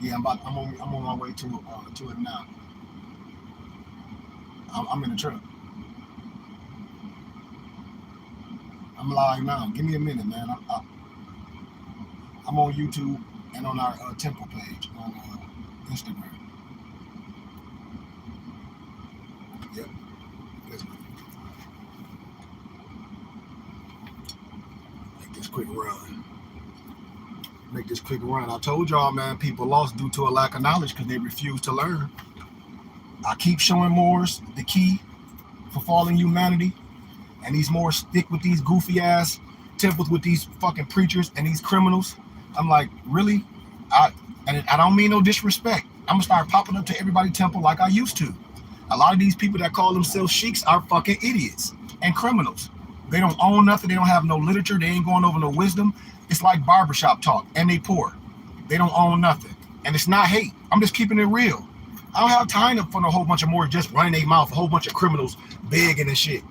Yeah, I'm on my way to it now. I'm in the truck. I'm live now. Give me a minute, man. I'm on YouTube and on our temple page on Instagram. Yep. Let's make this quick run. Make this quick run. I told y'all, man, people lost due to a lack of knowledge because they refuse to learn. I keep showing Moors the key for falling humanity, and these Moors stick with these goofy ass temples with these fucking preachers and these criminals. I'm like, really? I and I don't mean no disrespect. I'm gonna start popping up to everybody temple like I used to. A lot of these people that call themselves sheiks are fucking idiots and criminals. They don't own nothing. They don't have no literature. They ain't going over no wisdom. It's like barbershop talk, and they poor. They don't own nothing. And it's not hate. I'm just keeping it real. I don't have time for a whole bunch of more just running their mouth, a whole bunch of criminals begging and shit.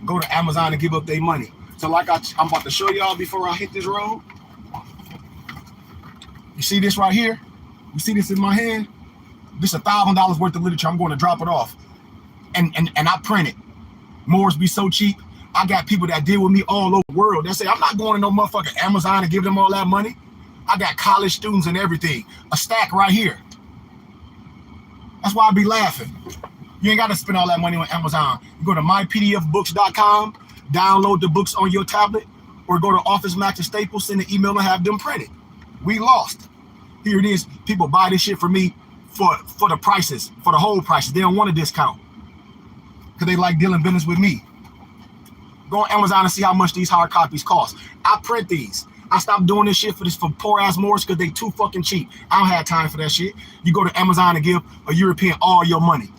Go to Amazon and give up their money. So like I'm about to show y'all before I hit this road. You see this right here? You see this in my hand? This is $1,000 worth of literature. I'm going to drop it off. And I print it. Moors be so cheap. I got people that deal with me all over the world. They say, I'm not going to no motherfucking Amazon and give them all that money. I got college students and everything. A stack right here. That's why I be laughing. You ain't got to spend all that money on Amazon. You go to mypdfbooks.com, download the books on your tablet, or go to Office Max and Staples, send an email and have them printed. We lost. Here it is. People buy this shit for me for the prices, for the whole prices. They don't want a discount because they like dealing business with me. Go on Amazon and see how much these hard copies cost. I print these. I stopped doing this shit for poor ass Moors because they too fucking cheap. I don't have time for that shit. You go to Amazon and give a European all your money.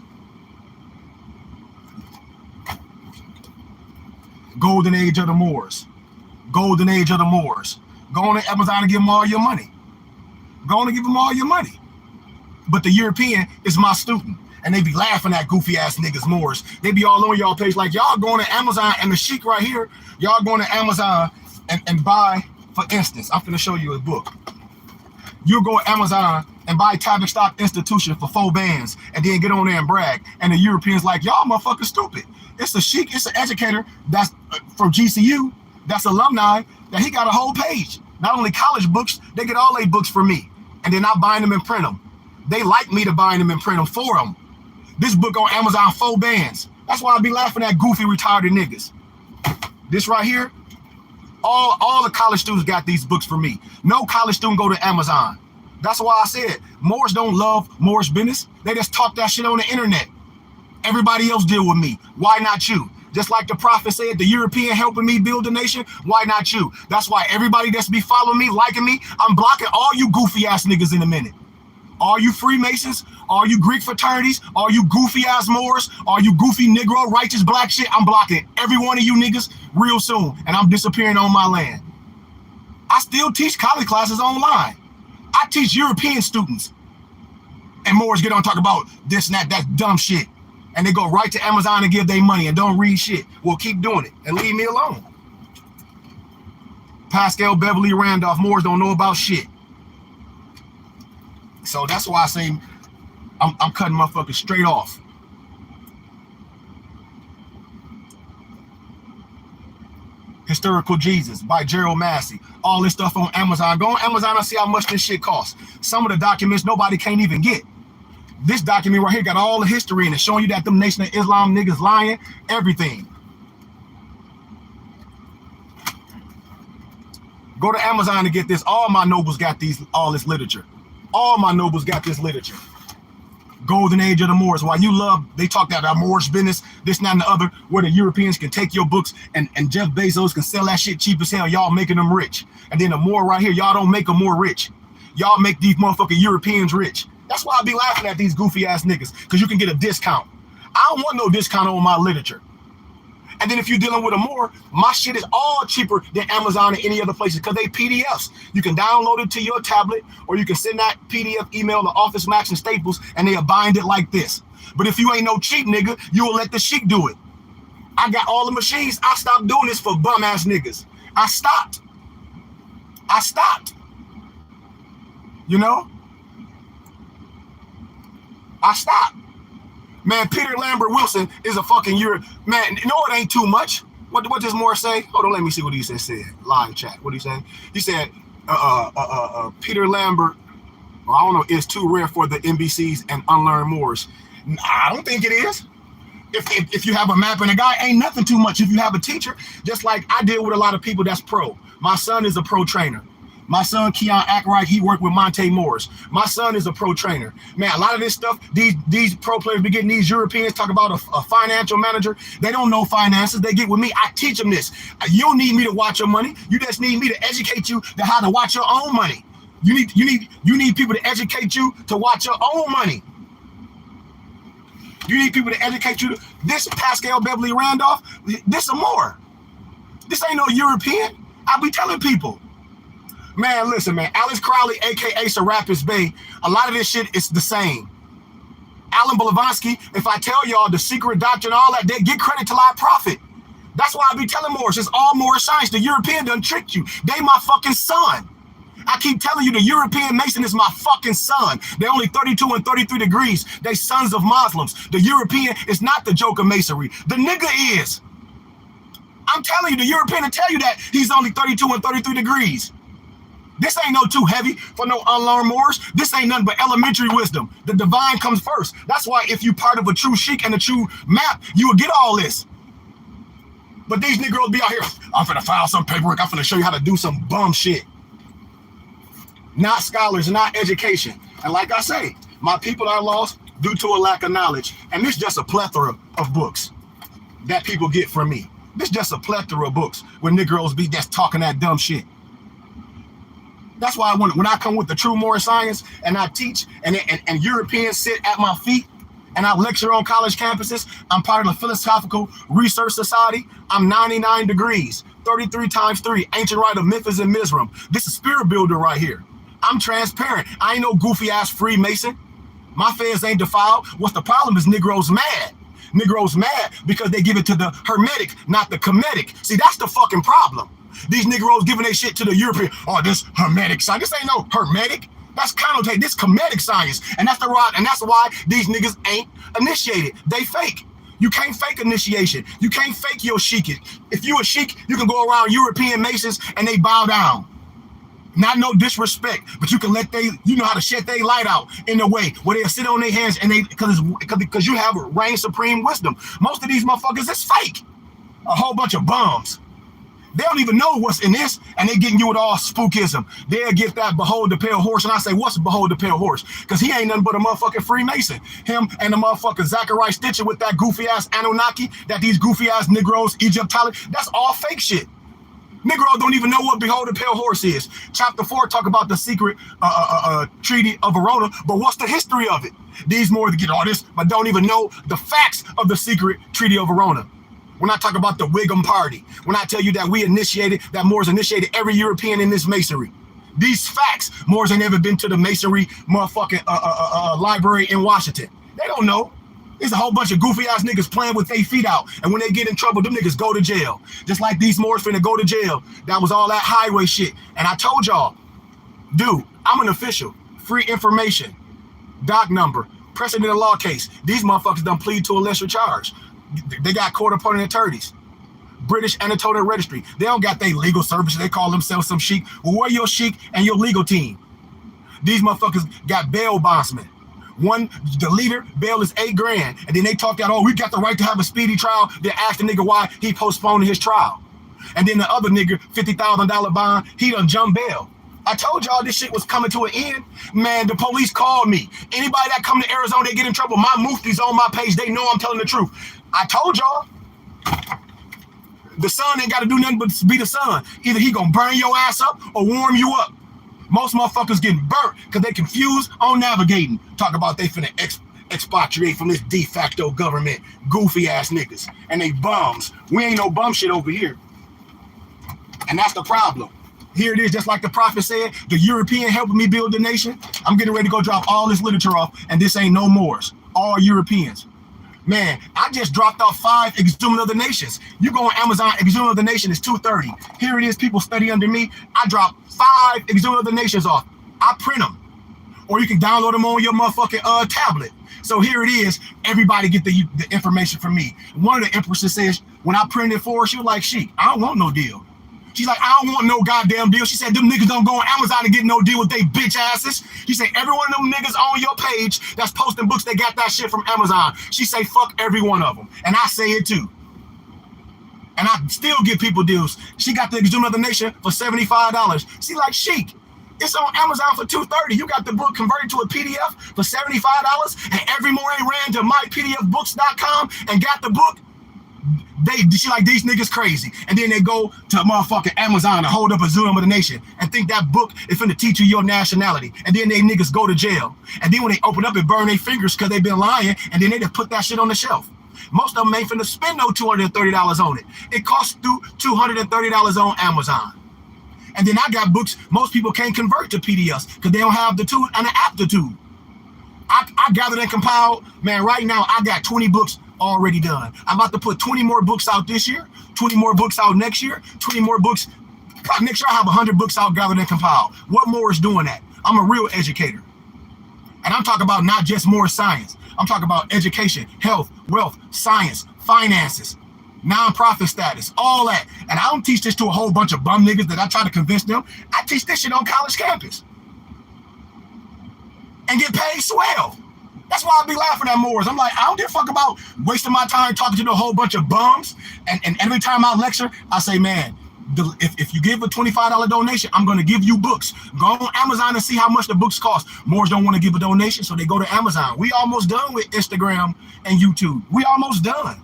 Golden age of the Moors. Golden age of the Moors. Go on to Amazon and give them all your money. Go on and give them all your money. But the European is my student. And they be laughing at goofy ass niggas Moors. They be all on y'all page like, y'all going to Amazon and the sheik right here, y'all going to Amazon and buy, for instance, I'm finna show you a book. You go to Amazon and buy Tavistock Institution for 4 bands and then get on there and brag. And the Europeans like, y'all motherfuckers stupid. It's a sheik, it's an educator that's from GCU, that's alumni, that he got a whole page. Not only college books, they get all their books from me. And then I bind them and print them. They like me to bind them and print them for them. This book on Amazon, 4 bands. That's why I be laughing at goofy retarded niggas. This right here, all the college students got these books from me. No college student go to Amazon. That's why I said Moors don't love Moorish business. They just talk that shit on the internet. Everybody else deal with me. Why not you? Just like the prophet said, the European helping me build a nation. Why not you? That's why everybody that's be following me, liking me, I'm blocking all you goofy ass niggas in a minute. All you Freemasons, all you Greek fraternities, all you goofy ass Moors, all you goofy Negro righteous black shit, I'm blocking every one of you niggas real soon, and I'm disappearing on my land. I still teach college classes online. I teach European students, and Moors get on talk about this and that's dumb shit, and they go right to Amazon and give their money and don't read shit. Well, keep doing it and leave me alone. Pascal Beverly Randolph, Moors don't know about shit. So that's why I say I'm cutting motherfuckers straight off. Historical Jesus by Gerald Massey. All this stuff on Amazon. Go on Amazon and see how much this shit costs. Some of the documents nobody can't even get. This document right here got all the history in it, showing you that them Nation of Islam niggas lying, everything. Go to Amazon to get this. All my nobles got all this literature. All my nobles got this literature. Golden age of the Moors. While you love, they talk that about Moorish business, this, that, and the other, where the Europeans can take your books and Jeff Bezos can sell that shit cheap as hell. Y'all making them rich. And then the Moor right here, y'all don't make them more rich. Y'all make these motherfucking Europeans rich. That's why I be laughing at these goofy ass niggas, because you can get a discount. I don't want no discount on my literature. And then if you're dealing with a Moor, my shit is all cheaper than Amazon and any other places because they PDFs. You can download it to your tablet, or you can send that PDF email to Office Max and Staples, and they'll bind it like this. But if you ain't no cheap nigga, you will let the sheik do it. I got all the machines. I stopped doing this for bum ass niggas. I stopped. You know? I stopped. Man, Peter Lambert Wilson is a fucking man. No, it ain't too much. What does Moore say? Hold on, let me see what he said. Live chat. What did he say? He said, Peter Lambert, well, I don't know, is too rare for the NBCs and unlearned Moors. I don't think it is. If you have a map and a guy, ain't nothing too much. If you have a teacher, just like I deal with a lot of people that's pro. My son is a pro trainer. My son, Keon Ackright, he worked with Monte Morris. My son is a pro trainer. Man, a lot of this stuff, these pro players be getting these Europeans talk about a financial manager. They don't know finances. They get with me. I teach them this. You don't need me to watch your money. You just need me to educate you to how to watch your own money. You need people to educate you to watch your own money. You need people to educate you. This Pascal Beverly Randolph, this and more. This ain't no European. I be telling people. Man, listen, man. Alex Crowley, a.k.a. Serapis Bay, a lot of this shit is the same. Alan Blavatsky, if I tell y'all the secret doctrine and all that, they get credit till I profit. That's why I be telling Moorish. It's all Moorish science. The European done tricked you. They my fucking son. I keep telling you the European Mason is my fucking son. They're only 32 and 33 degrees. They sons of Muslims. The European is not the joke of masonry. The nigga is. I'm telling you, the European will tell you that he's only 32 and 33 degrees. This ain't no too heavy for no unlearned Moors. This ain't nothing but elementary wisdom. The divine comes first. That's why if you part of a true sheik and a true map, you will get all this. But these Negroes be out here, I'm finna file some paperwork. I'm finna show you how to do some bum shit. Not scholars, not education. And like I say, my people are lost due to a lack of knowledge. And this is just a plethora of books that people get from me. This is just a plethora of books where Negroes be just talking that dumb shit. That's why when I come with the true Moorish science and I teach and Europeans sit at my feet and I lecture on college campuses, I'm part of the Philosophical Research Society. I'm 99 degrees, 33 times 3, ancient rite of Memphis and Mizraim. This is spirit builder right here. I'm transparent. I ain't no goofy ass Freemason. My feds ain't defiled. What's the problem is Negroes mad. Negroes mad because they give it to the Hermetic, not the Kemetic. See, that's the fucking problem. These Negroes giving their shit to the European. Oh, this Hermetic science. This ain't no Hermetic. That's connotated. This Kemetic science. And that's why these niggas ain't initiated. They fake. You can't fake initiation. You can't fake your sheik. If you a sheik, you can go around European Masons and they bow down. Not no disrespect, but you can you know how to shut their light out in a way where they'll sit on their hands and because you have reign supreme wisdom. Most of these motherfuckers is fake. A whole bunch of bums. They don't even know what's in this, and they getting you with all spookism. They'll get that behold the pale horse, and I say, what's behold the pale horse? Because he ain't nothing but a motherfucking Freemason. Him and the motherfucking Zachariah Stitcher with that goofy-ass Anunnaki, that these goofy-ass Negroes, Egyptology, that's all fake shit. Negroes don't even know what behold the pale horse is. Chapter 4 talk about the secret treaty of Verona, but what's the history of it? These Moors get all this, but don't even know the facts of the secret treaty of Verona. When I talk about the Whigham Party, when I tell you that that Moors initiated every European in this masonry. These facts, Moors ain't never been to the masonry motherfucking library in Washington. They don't know. There's a whole bunch of goofy ass niggas playing with their feet out. And when they get in trouble, them niggas go to jail. Just like these Moors finna go to jail. That was all that highway shit. And I told y'all, dude, I'm an official. Free information. Doc number. Precedent of law case. These motherfuckers done plead to a lesser charge. They got court-appointed attorneys. British Anatolian Registry. They don't got their legal services. They call themselves some sheik. Well, where your sheik and your legal team? These motherfuckers got bail bondsmen. One, the leader, bail is $8,000. And then they talk that, oh, we got the right to have a speedy trial. They ask the nigga why he postponed his trial. And then the other nigga, $50,000 bond, he done jumped bail. I told y'all this shit was coming to an end. Man, the police called me. Anybody that come to Arizona, they get in trouble. My mufti's on my page. They know I'm telling the truth. I told y'all. The sun ain't got to do nothing but be the sun. Either he gonna burn your ass up or warm you up. Most motherfuckers getting burnt because they confused on navigating. Talk about they finna expatriate from this de facto government. Goofy ass niggas. And they bums. We ain't no bum shit over here. And that's the problem. Here it is, just like the prophet said, the European helping me build the nation. I'm getting ready to go drop all this literature off, and this ain't no Moors. All Europeans. Man, I just dropped off 5 Exhumed of the Nations. You go on Amazon, Exhumed of the Nation is $230. Here it is, people study under me. I dropped 5 Exhumed of the Nations off. I print them. or you can download them on your motherfucking tablet. So here it is. Everybody get the information from me. One of the empresses says, when I printed it for her, she was like, Sheik, I don't want no deal. She's like, I don't want no goddamn deal. She said, them niggas don't go on Amazon and get no deal with they bitch asses. She said, every one of them niggas on your page that's posting books, they got that shit from Amazon. She say, fuck every one of them. And I say it too. And I still give people deals. She got the Exhumed of the Nation for $75. She like, Sheik, it's on Amazon for $230. You got the book converted to a PDF for $75. And every morning ran to mypdfbooks.com and got the book. She like, these niggas crazy. And then they go to motherfucking Amazon to hold up Exhumed of the Nation and think that book is finna teach you your nationality. And then they niggas go to jail. And then when they open up and burn their fingers because they been lying, and then they just put that shit on the shelf. Most of them ain't finna spend no $230 on it. It costs $230 on Amazon. And then I got books most people can't convert to PDFs because they don't have the tool and the aptitude. I gathered and compiled, man, right now I got 20 books already done. I'm about to put 20 more books out this year, 20 more books out next year, 20 more books. Next year I have 100 books out gathered and compiled. What more is doing that? I'm a real educator. And I'm talking about not just more science. I'm talking about education, health, wealth, science, finances, nonprofit status, all that. And I don't teach this to a whole bunch of bum niggas that I try to convince them. I teach this shit on college campus. And get paid swell. That's why I be laughing at Moors. I'm like, I don't give a fuck about wasting my time talking to a whole bunch of bums. And every time I lecture, I say, man, if you give a $25 donation, I'm going to give you books. Go on Amazon and see how much the books cost. Moors don't want to give a donation, so they go to Amazon. We almost done with Instagram and YouTube. We almost done.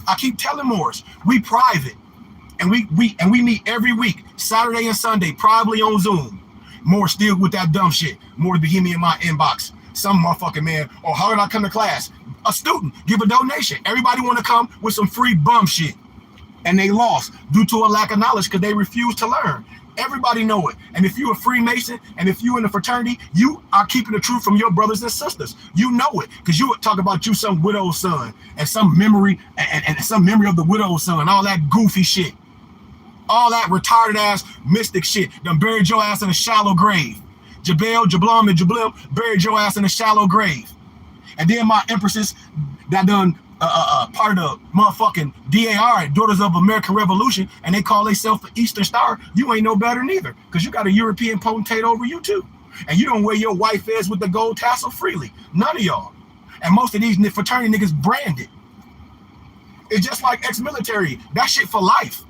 I keep telling Moors, we private. And we meet every week, Saturday and Sunday, probably on Zoom. More still with that dumb shit. More be hitting me in my inbox. Some motherfucking man, or how did I come to class? A student, give a donation. Everybody want to come with some free bum shit. And they lost due to a lack of knowledge because they refuse to learn. Everybody know it. And if you're a Freemason and if you're in a fraternity, you are keeping the truth from your brothers and sisters. You know it because you would talk about you some widow's son and some memory and some memory of the widow's son, all that goofy shit. All that retarded ass mystic shit done buried your ass in a shallow grave. Jablum, and Jablim buried your ass in a shallow grave. And then my empresses that done part of the motherfucking DAR, Daughters of American Revolution, and they call themselves the Eastern Star, you ain't no better neither because you got a European potentate over you too. And you don't wear your white fez with the gold tassel freely. None of y'all. And most of these fraternity niggas branded. It's just like ex-military. That shit for life.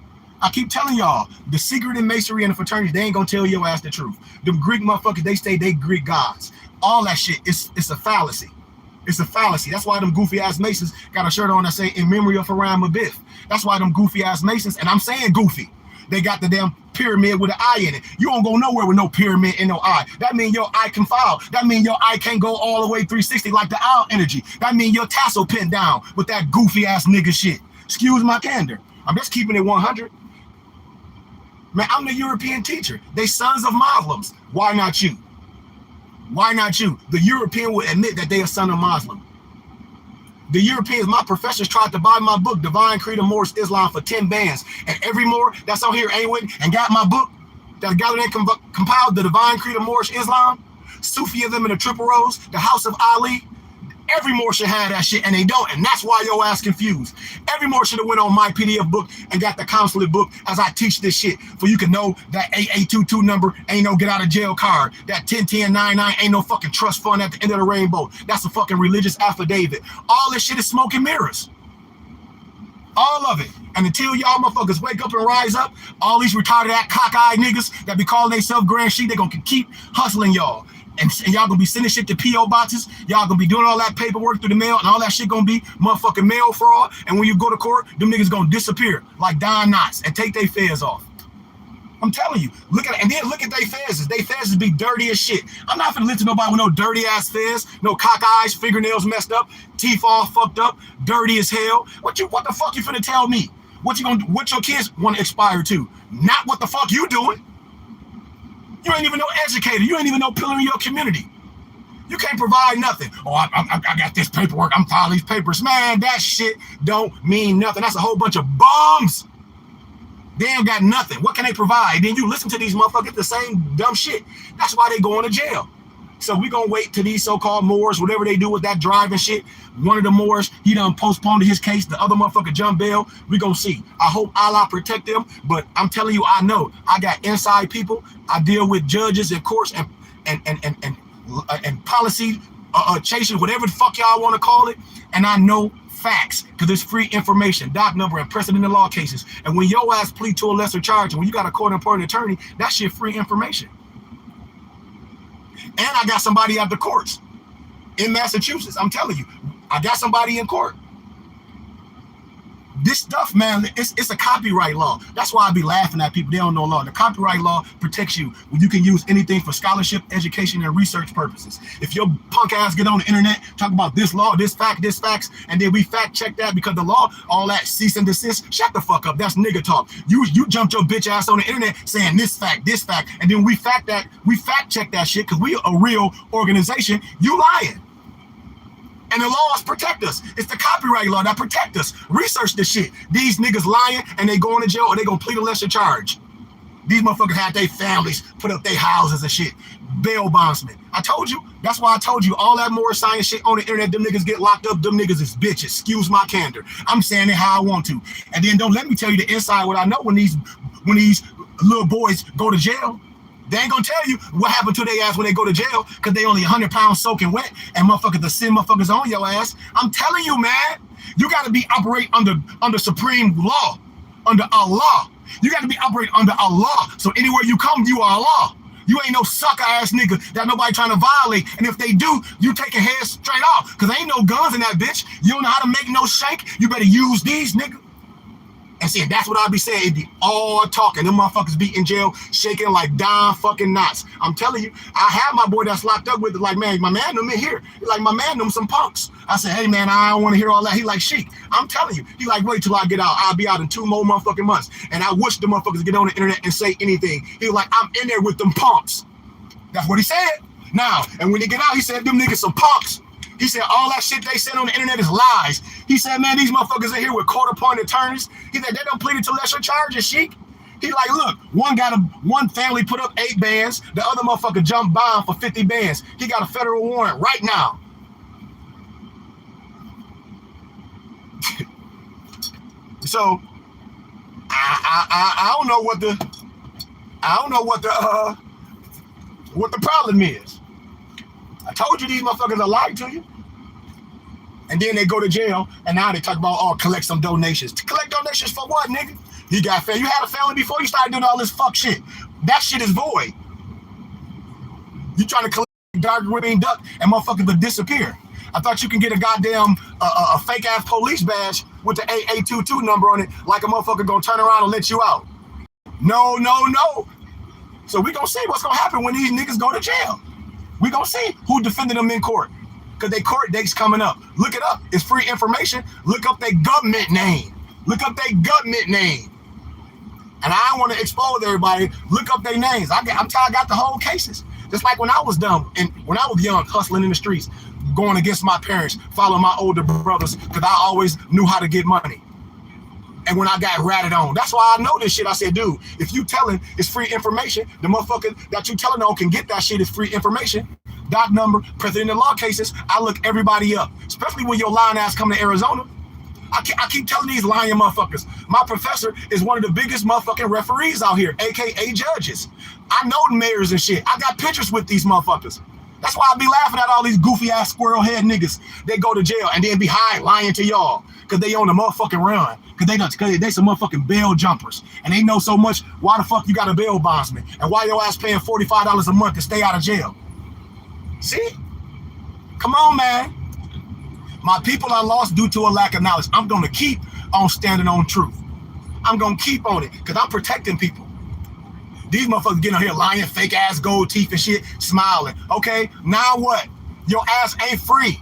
I keep telling y'all, the secret in masonry and the fraternity, they ain't gonna tell your ass the truth. Them Greek motherfuckers, they say they Greek gods. All that shit, it's a fallacy. It's a fallacy. That's why them goofy ass Masons got a shirt on that say in memory of Haram Abith. That's why them goofy ass Masons, and I'm saying goofy, they got the damn pyramid with an eye in it. You don't go nowhere with no pyramid and no eye. That means your eye can foul. That means your eye can't go all the way 360 like the owl energy. That means your tassel pinned down with that goofy ass nigga shit. Excuse my candor. I'm just keeping it 100. Man, I'm the European teacher. They sons of Muslims. Why not you? Why not you? The European will admit that they are son of Muslim. The Europeans, my professors tried to buy my book, Divine Creed of Moorish Islam, for 10 bands. And every Moor that's on here ain't with and got my book that gathered and compiled the Divine Creed of Moorish Islam, Sufism and the Triple Rose, the House of Ali. Every Moor should have that shit, and they don't, and that's why your ass confused. Every Moor should have went on my PDF book and got the consulate book as I teach this shit, for you can know that 8822 number ain't no get out of jail card. That 101099 ain't no fucking trust fund at the end of the rainbow. That's a fucking religious affidavit. All this shit is smoke and mirrors. All of it. And until y'all motherfuckers wake up and rise up, all these retarded ass cockeyed niggas that be calling themselves Grand Sheik, they gonna keep hustling y'all. And y'all gonna be sending shit to P.O. boxes. Y'all gonna be doing all that paperwork through the mail, and all that shit gonna be motherfucking mail fraud. And when you go to court, them niggas gonna disappear like Don Knotts and take their fez off. I'm telling you, look at it, and then look at their fezes. They fezes be dirty as shit. I'm not gonna listen to nobody with no dirty ass fez, no cock eyes, fingernails messed up, teeth all fucked up, dirty as hell. What the fuck you finna tell me? What your kids want to aspire to? Not what the fuck you doing. You ain't even no educator. You ain't even no pillar in your community. You can't provide nothing. Oh, I got this paperwork. I'm filing these papers. Man, that shit don't mean nothing. That's a whole bunch of bums. They ain't got nothing. What can they provide? Then you listen to these motherfuckers, the same dumb shit. That's why they going to jail. So we gonna wait till these so-called Moors, whatever they do with that driving shit. One of the Moors, he done postponed his case. The other motherfucker jump bail. We gonna see. I hope Allah protect them. But I'm telling you, I know. I got inside people. I deal with judges and courts and policy chasing, whatever the fuck y'all want to call it. And I know facts because it's free information, doc number, and precedent in law cases. And when your ass plead to a lesser charge, and when you got a court-appointed attorney, that shit free information. And I got somebody at the courts in Massachusetts. I'm telling you, I got somebody in court. This stuff, man, it's a copyright law. That's why I be laughing at people. They don't know law. The copyright law protects you when you can use anything for scholarship, education, and research purposes. If your punk ass get on the internet, talk about this law, this facts, and then we fact check that because the law, all that cease and desist, shut the fuck up. That's nigga talk. You jumped your bitch ass on the internet saying this fact, and then we fact check that shit because we a real organization. You lying. And the laws protect us. It's the copyright law that protect us. Research this shit. These niggas lying and they going to jail or they gonna plead a lesser charge. These motherfuckers had their families put up their houses and shit. Bail bondsmen. I told you. That's why I told you all that Moorish science shit on the internet. Them niggas get locked up. Them niggas is bitches. Excuse my candor. I'm saying it how I want to. And then don't let me tell you the inside what I know when these little boys go to jail. They ain't gonna tell you what happened to their ass when they go to jail because they only 100 pounds soaking wet and motherfuckers to send motherfuckers on your ass. I'm telling you, man, you gotta be operate under supreme law, under Allah. You gotta be operate under Allah. So anywhere you come, you are Allah. You ain't no sucker ass nigga that nobody trying to violate. And if they do, you take your head straight off. Cause there ain't no guns in that bitch. You don't know how to make no shank. You better use these, nigga. And see, that's what I be saying. It be all talking. Them motherfuckers be in jail, shaking like Don fucking knots. I'm telling you, I have my boy that's locked up with it. Like, man, my man them in here. He like, my man them some punks. I said, hey, man, I don't want to hear all that. He like, Sheik. I'm telling you. He like, wait till I get out. I'll be out in 2 more motherfucking months. And I wish the motherfuckers get on the internet and say anything. He like, I'm in there with them punks. That's what he said. Now, and when they get out, he said, them niggas some punks. He said, all that shit they said on the internet is lies. He said, man, these motherfuckers in here with court-appointed attorneys. He said, they done pleaded to lesser charges, Sheik. He like, look, one family put up 8 bands. The other motherfucker jumped by him for 50 bands. He got a federal warrant right now. So, I don't know what the problem is. I told you these motherfuckers are lying to you. And then they go to jail, and now they talk about, oh, collect some donations. To collect donations for what, nigga? You got family. You had a family before you started doing all this fuck shit. That shit is void. You trying to collect dark green duck, and motherfuckers will disappear. I thought you can get a goddamn a fake-ass police badge with the AA22 number on it, like a motherfucker gonna turn around and let you out. No. So we gonna see what's gonna happen when these niggas go to jail. We gonna see who defended them in court, because they court date's coming up. Look it up. It's free information. Look up their government name. And I don't want to expose everybody. Look up their names. I got the whole cases. Just like when I was dumb and when I was young, hustling in the streets, going against my parents, following my older brothers, because I always knew how to get money. And when I got ratted on, that's why I know this shit. I said, dude, if you telling it's free information, the motherfucker that you telling on can get that shit is free information. Doc number, precedent in law cases, I look everybody up, especially when your lying ass come to Arizona. I keep telling these lying motherfuckers. My professor is one of the biggest motherfucking referees out here, AKA judges. I know the mayors and shit. I got pictures with these motherfuckers. That's why I be laughing at all these goofy ass squirrel head niggas. They go to jail and then be high lying to y'all because they on the motherfucking run. Because they some motherfucking bail jumpers. And they know so much why the fuck you got a bail bondsman and why your ass paying $45 a month to stay out of jail. See? Come on, man. My people are lost due to a lack of knowledge. I'm going to keep on standing on truth. I'm going to keep on it because I'm protecting people. These motherfuckers getting on here lying, fake ass gold teeth and shit, smiling. Okay, now what? Your ass ain't free.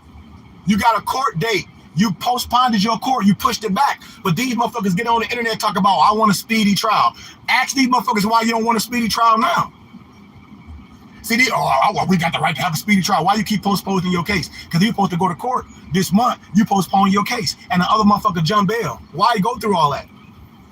You got a court date. You postponed your court. You pushed it back. But these motherfuckers get on the internet and talk about, I want a speedy trial. Ask these motherfuckers why you don't want a speedy trial now. See, we got the right to have a speedy trial. Why you keep postponing your case? Because you're supposed to go to court this month. You postpone your case. And the other motherfucker jump bail. Why you go through all that?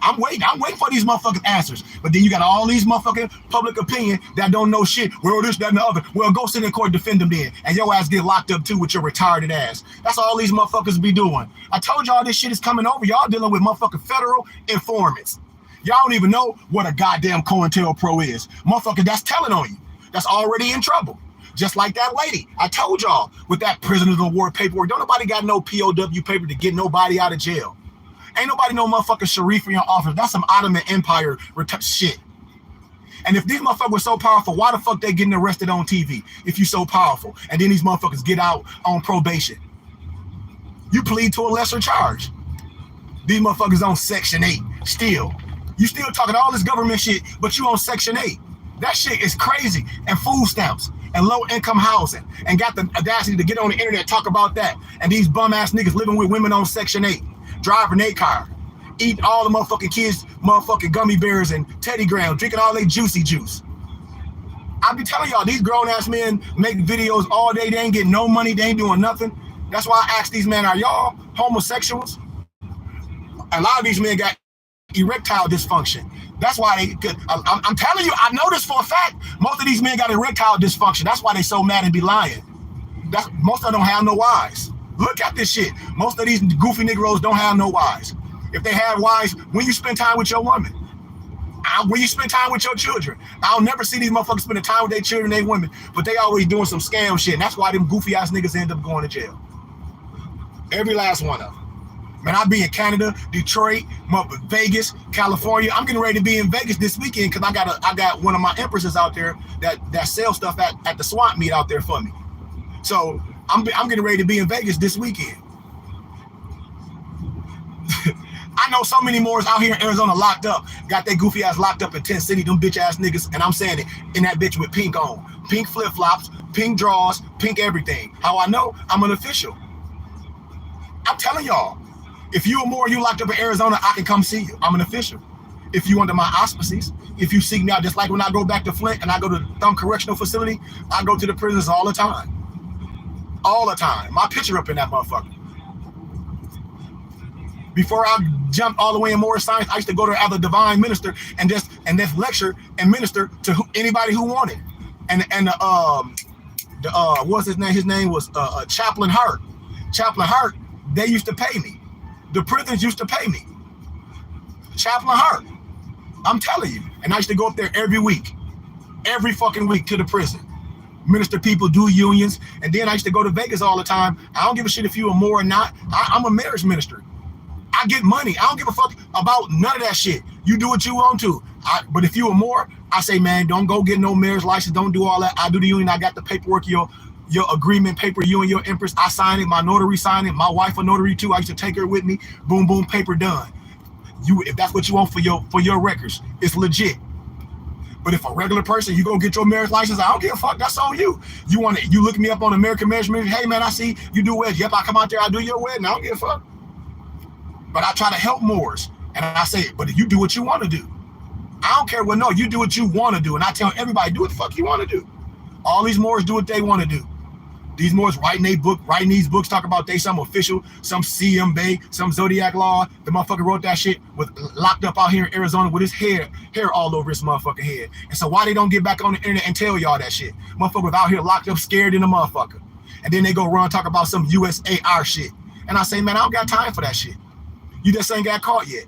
I'm waiting for these motherfucking answers. But then you got all these motherfucking public opinion that don't know shit. Well, this, that, and the other. Well, go sit in court, defend them then. And your ass get locked up too with your retarded ass. That's all these motherfuckers be doing. I told y'all this shit is coming over. Y'all dealing with motherfucking federal informants. Y'all don't even know what a goddamn COINTELPRO is. Motherfucker, that's telling on you. That's already in trouble. Just like that lady. I told y'all with that prisoners of war paperwork. Don't nobody got no POW paper to get nobody out of jail. Ain't nobody no motherfucking Sharif in your office. That's some Ottoman Empire shit. And if these motherfuckers were so powerful, why the fuck they getting arrested on TV if you so powerful? And then these motherfuckers get out on probation. You plead to a lesser charge. These motherfuckers on Section 8 still. You still talking all this government shit, but you on Section 8. That shit is crazy. And food stamps and low-income housing. And got the audacity to get on the internet talk about that. And these bum-ass niggas living with women on Section 8. Driving their car, eating all the motherfucking kids, motherfucking gummy bears and Teddy Graham, drinking all their juicy juice. I be telling y'all, these grown-ass men make videos all day. They ain't getting no money. They ain't doing nothing. That's why I ask these men, are y'all homosexuals? A lot of these men got erectile dysfunction. That's why I'm telling you, I know this for a fact. Most of these men got erectile dysfunction. That's why they so mad and be lying. Most of them don't have no wives. Look at this shit. Most of these goofy Negroes don't have no wives. If they have wives, when you spend time with your woman, when you spend time with your children, I'll never see these motherfuckers spending time with their children, their women, but they always doing some scam shit. And that's why them goofy ass niggas end up going to jail. Every last one of them. Man, I'll be in Canada, Detroit, Vegas, California. I'm getting ready to be in Vegas this weekend because I got one of my empresses out there that sell stuff at the swamp meet out there for me. So I'm getting ready to be in Vegas this weekend. I know so many Moors out here in Arizona locked up, got their goofy ass locked up in Tent City, them bitch ass niggas, and I'm saying it, in that bitch with pink on. Pink flip-flops, pink drawers, pink everything. How I know? I'm an official. I'm telling y'all, if you or more you locked up in Arizona, I can come see you. I'm an official. If you under my auspices, if you seek me out, just like when I go back to Flint and I go to Thumb Correctional Facility, I go to the prisons all the time. All the time. My picture up in that motherfucker. Before I jumped all the way in Moorish science, I used to go to as a divine minister and just lecture and minister to anybody who wanted. And what's his name? His name was Chaplain Hart. Chaplain Hart. They used to pay me. The prisons used to pay me. Chaplain Hart. I'm telling you. And I used to go up there every week. Every fucking week to the prison. Minister people, do unions. And then I used to go to Vegas all the time. I don't give a shit if you are more or not. I'm a marriage minister. I get money. I don't give a fuck about none of that shit. You do what you want to. But if you are more, I say, man, don't go get no marriage license. Don't do all that. I do the union. I got the paperwork, your agreement paper, you and your empress. I sign it. My notary sign it. My wife a notary too. I used to take her with me. Boom, boom, paper done. If that's what you want for your records, it's legit. But if a regular person, you go get your marriage license, I don't give a fuck. That's on you. You look me up on American Marriage Ministry. Hey man, I see you do weddings. Yep, I come out there, I do your wedding. I don't give a fuck. But I try to help Moors. And I say, but you do what you want to do. I don't care what, no, you do what you want to do. And I tell everybody, do what the fuck you want to do. All these Moors do what they want to do. These Moors writing these books, talk about they some official, some CM Bay, some Zodiac Law. The motherfucker wrote that shit, locked up out here in Arizona with his hair all over his motherfucking head. And so why they don't get back on the internet and tell y'all that shit? Motherfuckers out here locked up, scared in the motherfucker. And then they go run talk about some USAR shit. And I say, man, I don't got time for that shit. You just ain't got caught yet.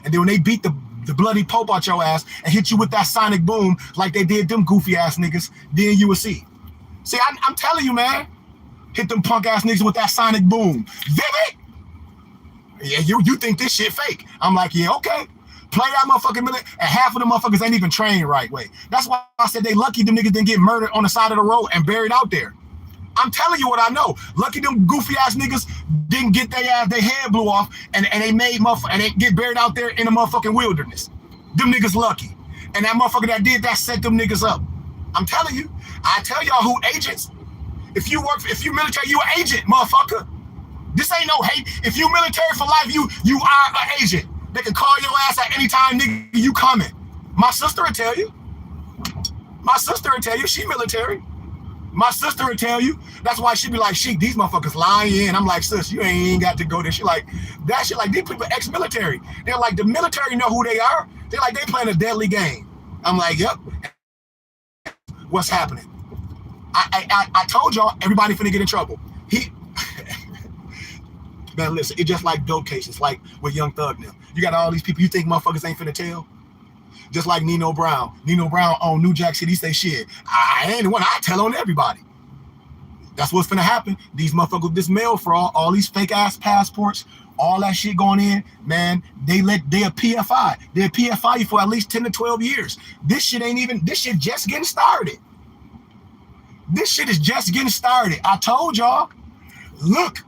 And then when they beat the bloody Pope out your ass and hit you with that sonic boom like they did them goofy ass niggas, then you will see. See, I'm telling you, man. Hit them punk ass niggas with that sonic boom. Vivid! Yeah, you think this shit fake. I'm like, yeah, okay. Play that motherfucking minute, and half of the motherfuckers ain't even trained right way. That's why I said they lucky them niggas didn't get murdered on the side of the road and buried out there. I'm telling you what I know. Lucky them goofy ass niggas didn't get their head blew off and they they get buried out there in the motherfucking wilderness. Them niggas lucky. And that motherfucker that did that set them niggas up. I'm telling you. I tell y'all who agents. If you military, you an agent, motherfucker. This ain't no hate. If you military for life, you are an agent. They can call your ass at any time, nigga, you coming. My sister will tell you. My sister will tell you she military. My sister would tell you. That's why she be like, "Sheik, these motherfuckers lying." I'm like, "Sis, you ain't got to go there." She like, that shit like these people ex-military. They're like, the military know who they are. They're like, they playing a deadly game. I'm like, yep. What's happening? I told y'all everybody finna get in trouble. Man, listen, it's just like dope cases, like with Young Thug now. You got all these people you think motherfuckers ain't finna tell. Just like Nino Brown. Nino Brown on New Jack City say shit. I ain't the one. I tell on everybody. That's what's finna happen. These motherfuckers, this mail fraud, all these fake ass passports, all that shit going in, man, they a PFI. They'll PFI you for at least 10 to 12 years. This shit just getting started. This shit is just getting started. I told y'all, look,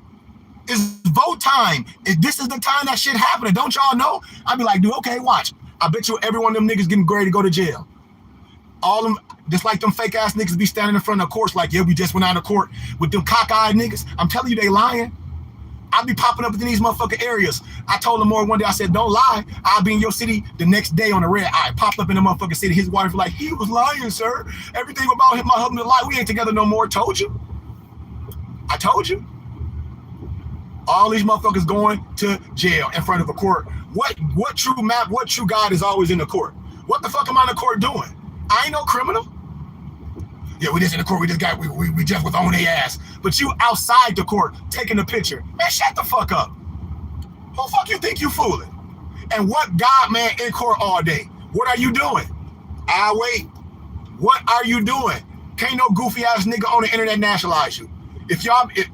it's vote time. This is the time that shit happening. Don't y'all know? I'd be like, dude, okay, watch. I bet you every one of them niggas getting ready to go to jail. All them, just like them fake ass niggas be standing in front of the courts like, yeah, we just went out of court with them cockeyed niggas. I'm telling you, they lying. I be popping up in these motherfucking areas. I told him more one day, I said, don't lie. I'll be in your city the next day on the red eye. Popped up in the motherfucking city. His wife was like, he was lying, sir. Everything about him, my husband, a lie. We ain't together no more. Told you. I told you. All these motherfuckers going to jail in front of a court. What true God is always in the court? What the fuck am I in the court doing? I ain't no criminal. Yeah, we just in the court. We just was on their ass. But you outside the court taking a picture. Man, shut the fuck up. Who the fuck you think you fooling? And what God, man, in court all day? What are you doing? Wait. What are you doing? Can't no goofy ass nigga on the internet nationalize you. If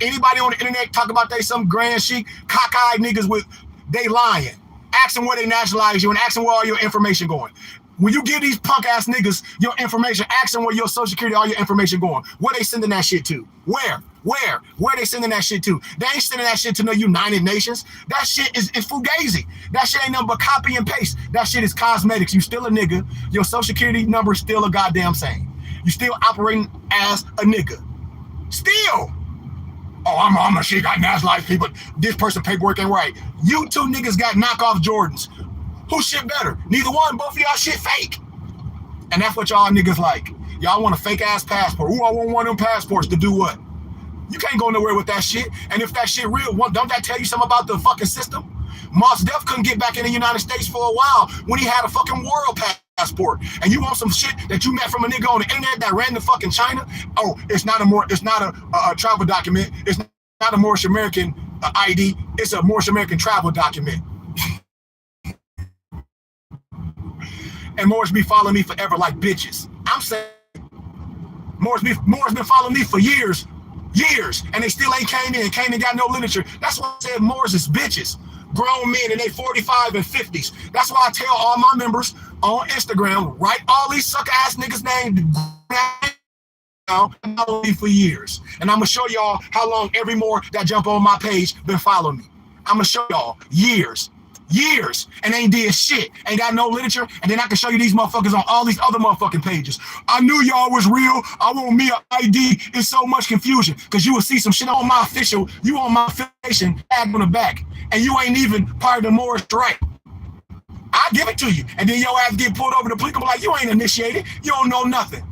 anybody on the internet talk about they some grand chic, cockeyed niggas they lying. Ask them where they nationalize you and ask them where all your information going. When you give these punk ass niggas your information, ask them where your social security, all your information going. Where they sending that shit to? Where they sending that shit to? They ain't sending that shit to no United Nations. That shit is fugazi. That shit ain't nothing but copy and paste. That shit is cosmetics. You still a nigga. Your social security number is still a goddamn same. You still operating as a nigga. Still. Oh, I'm a shit, got nationalized people. This person paperwork ain't right. You two niggas got knockoff Jordans. Who shit better? Neither one. Both of y'all shit fake. And that's what y'all niggas like. Y'all want a fake ass passport. Ooh, I want one of them passports to do what? You can't go nowhere with that shit. And if that shit real, don't that tell you something about the fucking system? Mos Def couldn't get back in the United States for a while when he had a fucking world passport. And you want some shit that you met from a nigga on the internet that ran to fucking China? Oh, it's not a travel document. It's not a Moorish American ID. It's a Moorish American travel document. And Moorish be following me forever like bitches. I'm saying Moorish been following me for years, and they still ain't came in, got no literature. That's why I said Moorish is bitches. Grown men in their 45 and 50s. That's why I tell all my members on Instagram, write all these suck ass niggas' names down for years. And I'm gonna show y'all how long every Moor that jump on my page been following me. I'm gonna show y'all years, and ain't did shit, ain't got no literature, and then I can show you these motherfuckers on all these other motherfucking pages. I knew y'all was real. I want me an ID. It's so much confusion because you will see some shit on my official, you on my affiliation tag on the back, and you ain't even part of the Moorish right. I give it to you, and then your ass get pulled over the police. I'm like, you ain't initiated. You don't know nothing.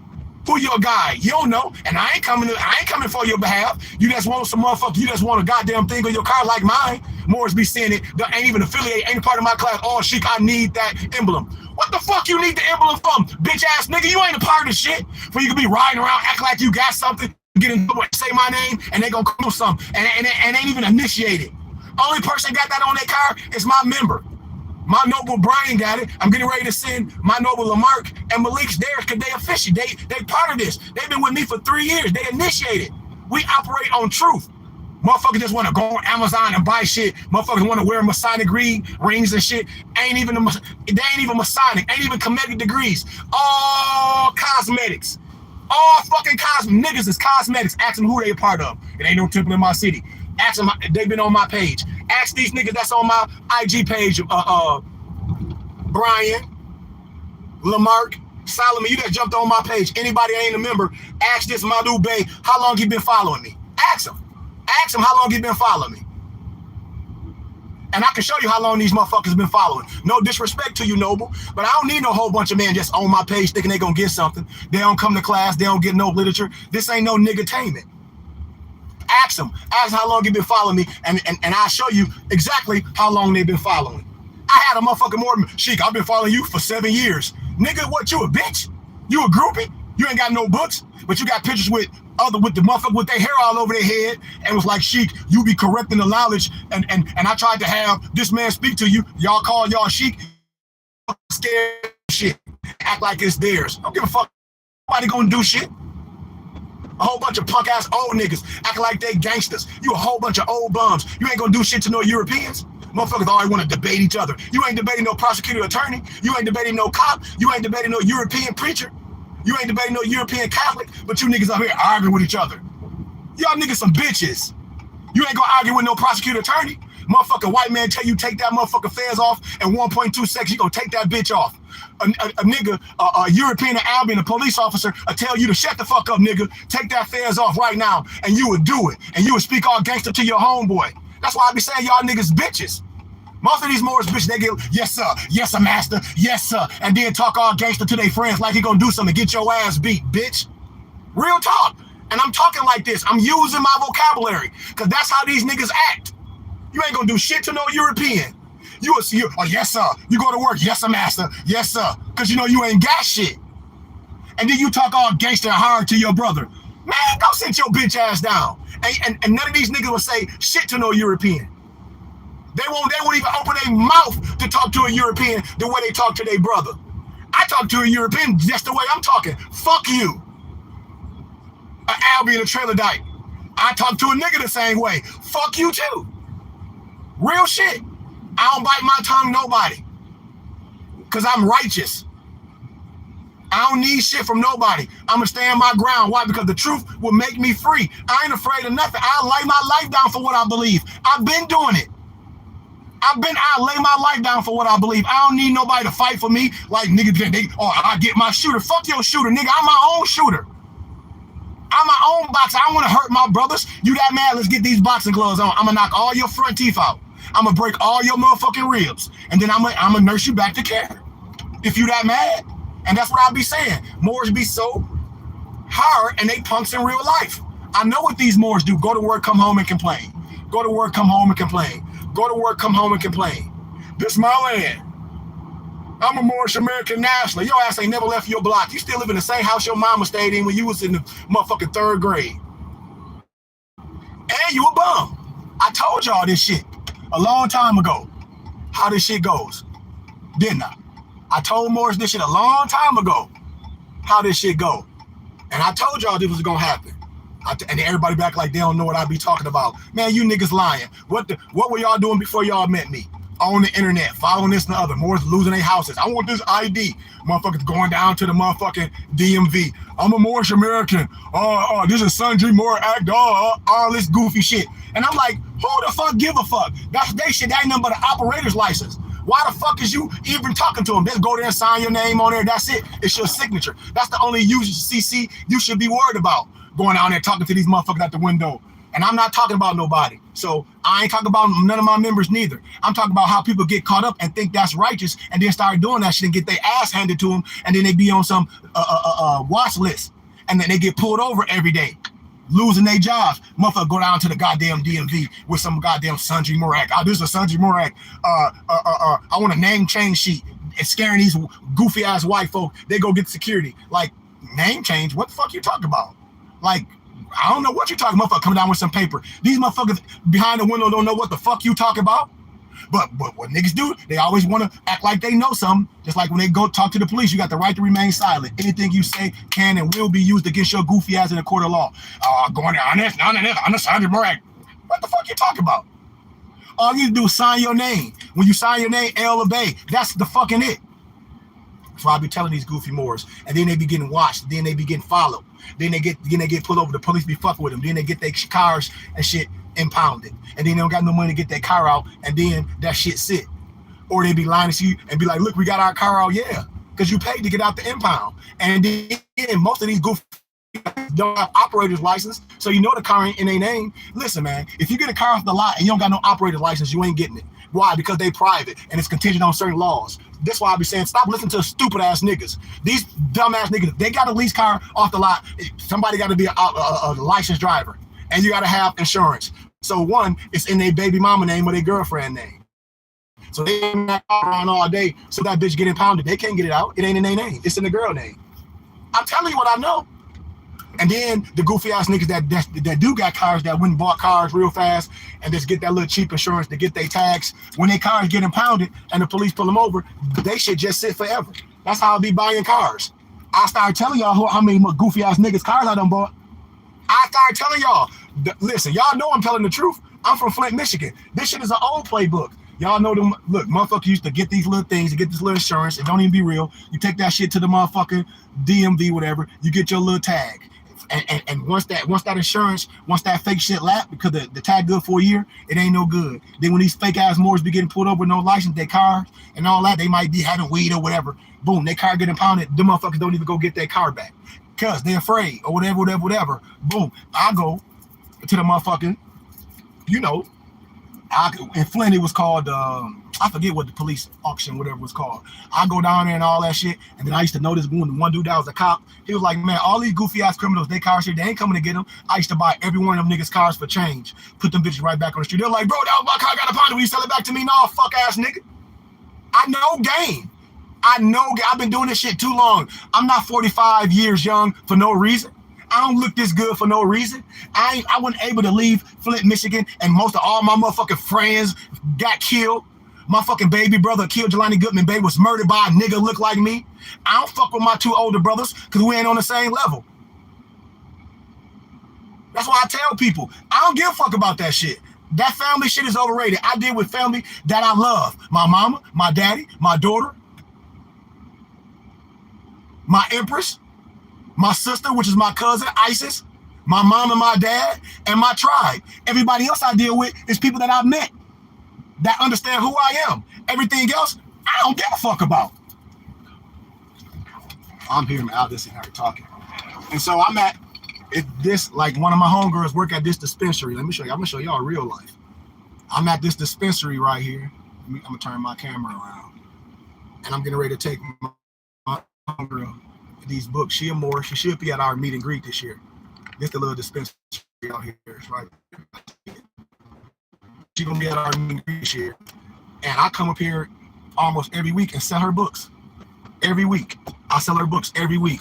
Who your guy? You don't know, and I ain't coming for your behalf. You just want some motherfucker. You just want a goddamn thing on your car like mine. Moors be saying it. They ain't even affiliated. Ain't part of my class. Oh, Sheik, I need that emblem. What the fuck you need the emblem from, bitch ass nigga? You ain't a part of the shit. For you can be riding around, act like you got something, get in trouble, say my name, and they gonna call something, and ain't even initiated. Only person got that on their car is my member. My noble Brian got it. I'm getting ready to send my noble Lamarck and Malik's theirs because they official. They part of this. They've been with me for 3 years. They initiated. We operate on truth. Motherfuckers just want to go on Amazon and buy shit. Motherfuckers want to wear Masonic rings and shit. They ain't even Masonic. Ain't even comedic degrees. All cosmetics. All fucking niggas is cosmetics. Ask them who they a part of. It ain't no temple in my city. Ask them, they've been on my page. Ask these niggas that's on my IG page, Brian, Lamarck, Solomon, you that jumped on my page. Anybody ain't a member, ask this Madu Bay, how long he been following me? Ask him. Ask him how long he been following me. And I can show you how long these motherfuckers been following. No disrespect to you, Noble, but I don't need no whole bunch of men just on my page thinking they gonna get something. They don't come to class, they don't get no literature. This ain't no niggertainment. Ask them how long you been following me, and I'll show you exactly how long they've been following. I had a motherfucking Mormon, Sheik, I've been following you for 7 years. Nigga, what, you a bitch? You a groupie? You ain't got no books, but you got pictures with the motherfucker with their hair all over their head and was like, Sheik, you be correcting the knowledge, and I tried to have this man speak to you. Y'all call y'all Sheik, scared shit. Act like it's theirs. I don't give a fuck. Nobody gonna do shit. A whole bunch of punk ass old niggas acting like they gangsters. You a whole bunch of old bums. You ain't gonna do shit to no Europeans. Motherfuckers always want to debate each other. You ain't debating no prosecutor attorney. You ain't debating no cop. You ain't debating no European preacher. You ain't debating no European Catholic, but you niggas up here arguing with each other. Y'all niggas some bitches. You ain't gonna argue with no prosecutor attorney. Motherfucking white man tell you take that motherfucking fez off in 1.2 seconds, you gonna take that bitch off. A European or Albion, a police officer, will tell you to shut the fuck up, nigga. Take that fez off right now, and you would do it. And you would speak all gangster to your homeboy. That's why I be saying y'all niggas bitches. Most of these Moorish bitches, they get, yes sir, master, yes sir, and then talk all gangster to their friends like he gonna do something, get your ass beat, bitch. Real talk. And I'm talking like this. I'm using my vocabulary, because that's how these niggas act. You ain't gonna do shit to no European. You will see, oh yes sir, you go to work, yes sir, master, yes sir, because you know you ain't got shit. And then you talk all gangster and hard to your brother. Man, go sit your bitch ass down. And none of these niggas will say shit to no European. They won't even open their mouth to talk to a European the way they talk to their brother. I talk to a European just the way I'm talking. Fuck you. An Albion, a trailer-dyke. I talk to a nigga the same way. Fuck you too. Real shit. I don't bite my tongue nobody. Because I'm righteous. I don't need shit from nobody. I'm going to stand my ground. Why? Because the truth will make me free. I ain't afraid of nothing. I'll lay my life down for what I believe. I've been doing it. I'll lay my life down for what I believe. I don't need nobody to fight for me like nigga, I get my shooter. Fuck your shooter, nigga. I'm my own shooter. I'm my own boxer. I don't want to hurt my brothers. You that mad? Let's get these boxing gloves on. I'm going to knock all your front teeth out. I'm going to break all your motherfucking ribs. And then I'm gonna nurse you back to care. If you that mad. And that's what I'll be saying. Moors be so hard and they punks in real life. I know what these Moors do. Go to work, come home and complain. Go to work, come home and complain. Go to work, come home and complain. This my land. I'm a Moorish American national. Your ass ain't never left your block. You still live in the same house your mama stayed in when you was in the motherfucking 3rd grade. And you a bum. I told y'all this shit a long time ago, how this shit goes. Didn't I? I told Moorish this shit a long time ago, how this shit go. And I told y'all this was gonna happen. And everybody back like they don't know what I be talking about. Man, you niggas lying. What were y'all doing before y'all met me? On the internet, following this and the other. Moors losing their houses. I want this ID. Motherfuckers going down to the motherfucking DMV. I'm a Moorish American. This is Sundry Moore Act. All this goofy shit. And I'm like, who the fuck give a fuck? That's they shit. That ain't nothing but an operator's license. Why the fuck is you even talking to them? Just go there and sign your name on there. That's it. It's your signature. That's the only UCC you should be worried about. Going down there talking to these motherfuckers at the window. And I'm not talking about nobody. So I ain't talking about none of my members neither. I'm talking about how people get caught up and think that's righteous and then start doing that shit and get their ass handed to them. And then they be on some watch list. And then they get pulled over every day, losing their jobs. Motherfucker go down to the goddamn DMV with some goddamn Sundry Moore Act. This is a Sundry Moore Act. I want a name change sheet. It's scaring these goofy ass white folk. They go get security. Like, name change? What the fuck you talking about? Like, I don't know what you're talking about. Motherfucker coming down with some paper. These motherfuckers behind the window don't know what the fuck you talking about. But what niggas do, they always want to act like they know something. Just like when they go talk to the police, you got the right to remain silent. Anything you say can and will be used against your goofy ass in a court of law. Going there on the Sundry Moore Act. What the fuck you talking about? All you need to do is sign your name. When you sign your name, L obey. That's the fucking it. So I be telling these goofy Moors, and then they be getting watched, then they be getting followed, then they get pulled over. The police be fucking with them. Then they get their cars and shit impounded, and then they don't got no money to get their car out, and then that shit sit. Or they be lying to you and be like, "Look, we got our car out, yeah, because you paid to get out the impound." And then most of these goofy don't have operator's license, so you know the car ain't in their name. Listen, man, if you get a car off the lot and you don't got no operator's license, you ain't getting it. Why? Because they private and it's contingent on certain laws. That's why I be saying, stop listening to stupid ass niggas. These dumb ass niggas, they got a lease car off the lot. Somebody got to be a licensed driver, and you got to have insurance. So one, it's in their baby mama name or their girlfriend name. So they in that car around all day. So that bitch get impounded. They can't get it out. It ain't in their name. It's in the girl name. I'm telling you what I know. And then the goofy ass niggas that do got cars that went and bought cars real fast and just get that little cheap insurance to get their tags. When their cars get impounded and the police pull them over, they should just sit forever. That's how I be buying cars. I started telling y'all how many goofy ass niggas cars I done bought. I started telling y'all, listen, y'all know I'm telling the truth. I'm from Flint, Michigan. This shit is an old playbook. Y'all know them. Look, motherfuckers used to get these little things, to get this little insurance. It don't even be real. You take that shit to the motherfucking DMV, whatever. You get your little tag. And once that insurance, once that fake shit lap, because the tag good for a year, it ain't no good. Then when these fake ass Moors be getting pulled over with no license, their car and all that, they might be having weed or whatever. Boom, their car get impounded. Them motherfuckers don't even go get their car back because they're afraid or whatever. Boom, I go to the motherfucking, in Flint it was called I forget what the police auction, whatever it was called. I go down there and all that shit, and then I used to know this one dude that was a cop. He was like, man, all these goofy ass criminals, they cars here, they ain't coming to get them. I used to buy every one of them niggas cars for change, put them bitches right back on the street. They're like, bro, that was my car, I got a pound. Will you sell it back to me? No, fuck ass nigga. I know game. I've been doing this shit too long. I'm not 45 years young for no reason. I don't look this good for no reason. I wasn't able to leave Flint, Michigan, and most of all my motherfucking friends got killed. My fucking baby brother killed Jelani Goodman, baby, was murdered by a nigga look like me. I don't fuck with my two older brothers because we ain't on the same level. That's why I tell people, I don't give a fuck about that shit. That family shit is overrated. I deal with family that I love. My mama, my daddy, my daughter, my empress, my sister, which is my cousin, Isis, my mom and my dad, and my tribe. Everybody else I deal with is people that I've met that understand who I am. Everything else, I don't give a fuck about. I'm hearing out this and her talking. And so I'm at this, like one of my homegirls work at this dispensary. Let me show you. I'm gonna show y'all real life. I'm at this dispensary right here. I'm gonna turn my camera around. And I'm getting ready to take my homegirl these books. She a Moorish. She should be at our meet and greet this year. This the little dispensary out here. It's right there. She gonna be at our meet and greet this year. And I come up here almost every week and sell her books. Every week. I sell her books every week.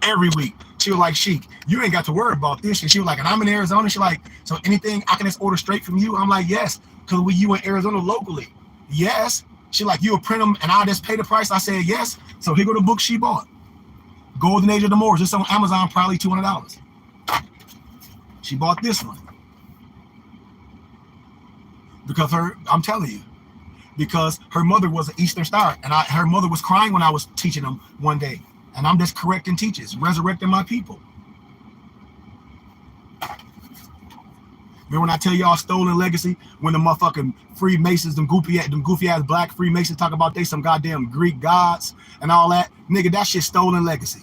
Every week. She was like, Sheik, you ain't got to worry about this. And she was like, and I'm in Arizona. She like, so anything I can just order straight from you? I'm like, yes. Because you in Arizona locally. Yes. She like, you'll print them and I'll just pay the price. I said, yes. So here go the book she bought. Golden Age of the Moors. It's on Amazon, probably $200. She bought this one. Because I'm telling you, because her mother was an Eastern Star, and her mother was crying when I was teaching them one day, and I'm just correcting teachers, resurrecting my people. Remember when I tell y'all stolen legacy, when the motherfucking Freemasons, them goofy ass black Freemasons talk about they some goddamn Greek gods and all that, nigga, that shit stolen legacy.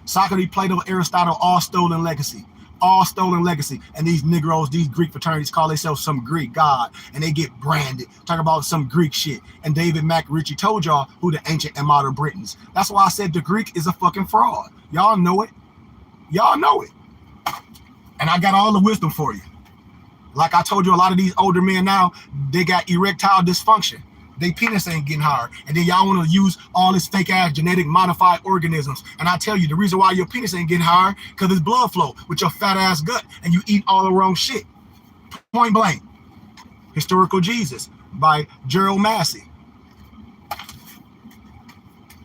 Socrates, Plato, Aristotle, all stolen legacy. All stolen legacy. And these Negroes, these Greek fraternities call themselves some Greek god, and they get branded. Talk about some Greek shit. And David McRitchie told y'all who the ancient and modern Britons. That's why I said the Greek is a fucking fraud. Y'all know it. Y'all know it. And I got all the wisdom for you. Like I told you, a lot of these older men now, they got erectile dysfunction. They penis ain't getting hard. And then y'all want to use all this fake ass genetic modified organisms. And I tell you, the reason why your penis ain't getting hard, because it's blood flow with your fat ass gut and you eat all the wrong shit. Point blank. Historical Jesus by Gerald Massey.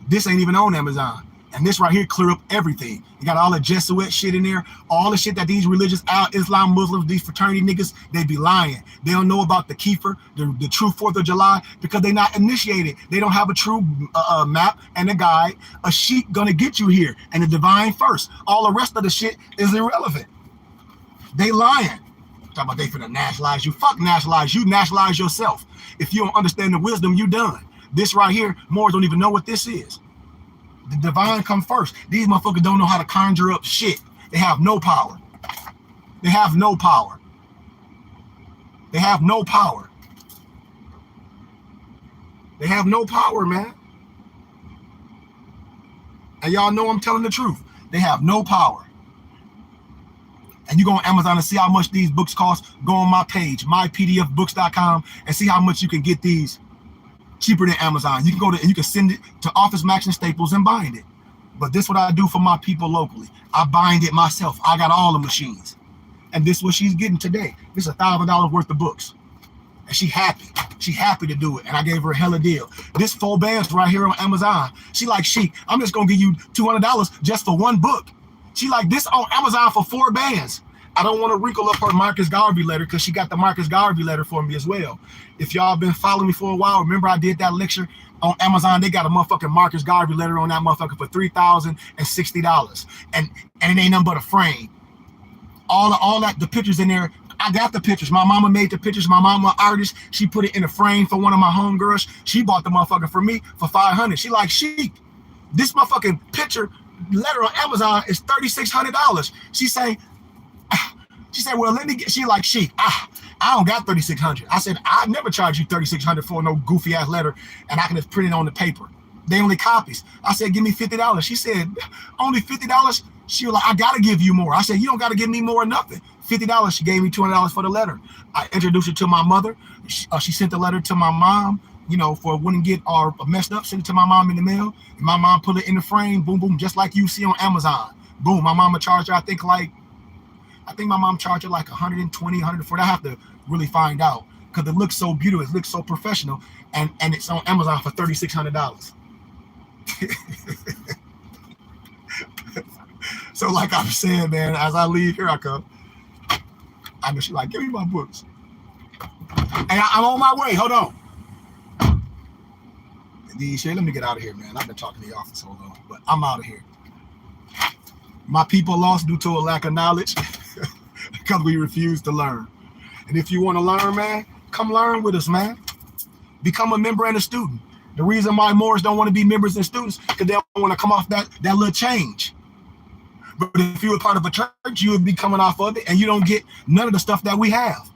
This ain't even on Amazon. And this right here clear up everything. You got all the Jesuit shit in there. All the shit that these religious Islam Muslims, these fraternity niggas, they be lying. They don't know about the Kefir, the true 4th of July, because they not initiated. They don't have a true map and a guide. A sheep gonna get you here. And the divine first. All the rest of the shit is irrelevant. They lying. Talking about they finna nationalize you. Fuck nationalize you. Nationalize yourself. If you don't understand the wisdom, you done. This right here, Moors don't even know what this is. The divine come first. These motherfuckers don't know how to conjure up shit. They have no power. They have no power. They have no power. They have no power, man. And y'all know I'm telling the truth. They have no power. And you go on Amazon and see how much these books cost. Go on my page, mypdfbooks.com, and see how much you can get these cheaper than Amazon. You can go to and you can send it to Office Max and Staples and bind it. But this is what I do for my people locally. I bind it myself. I got all the machines. And this is what she's getting today. This is $1,000 worth of books. And she happy. She happy to do it. And I gave her a hella deal. This 4 bands right here on Amazon. She like, Sheik, I'm just going to give you $200 just for one book. She like, this on Amazon for 4 bands. I don't want to wrinkle up her Marcus Garvey letter because she got the Marcus Garvey letter for me as well. If y'all been following me for a while, remember I did that lecture on Amazon. They got a motherfucking Marcus Garvey letter on that motherfucker for $3,060. And it ain't nothing but a frame. All that, the pictures in there, I got the pictures. My mama made the pictures. My mama, an artist, she put it in a frame for one of my homegirls. She bought the motherfucker for me for $500. She like, Sheik, this motherfucking picture letter on Amazon is $3,600. She said, well, let me get, she like, Sheik, I don't got $3,600. I said, I never charge you $3,600 for no goofy ass letter, and I can just print it on the paper. They only copies. I said, give me $50. She said, only $50? She was like, I gotta give you more. I said, you don't gotta give me more or nothing. $50. She gave me $200 for the letter. I introduced her to my mother. She sent the letter to my mom, you know, for it wouldn't get or messed up. Sent it to my mom in the mail. And my mom put it in the frame. Boom, boom, just like you see on Amazon. Boom. My mama charged her, I think my mom charged her like $120, $140. I have to really find out because it looks so beautiful. It looks so professional. And it's on Amazon for $3,600. So like I'm saying, man, as I leave, here I come. I know she like, give me my books. And I'm on my way. Hold on. Let me get out of here, man. I've been talking to the office so long, but I'm out of here. My people lost due to a lack of knowledge because we refuse to learn. And if you want to learn, man, come learn with us, man. Become a member and a student. The reason why Moors don't want to be members and students because they don't want to come off that little change. But if you were part of a church, you would be coming off of it and you don't get none of the stuff that we have.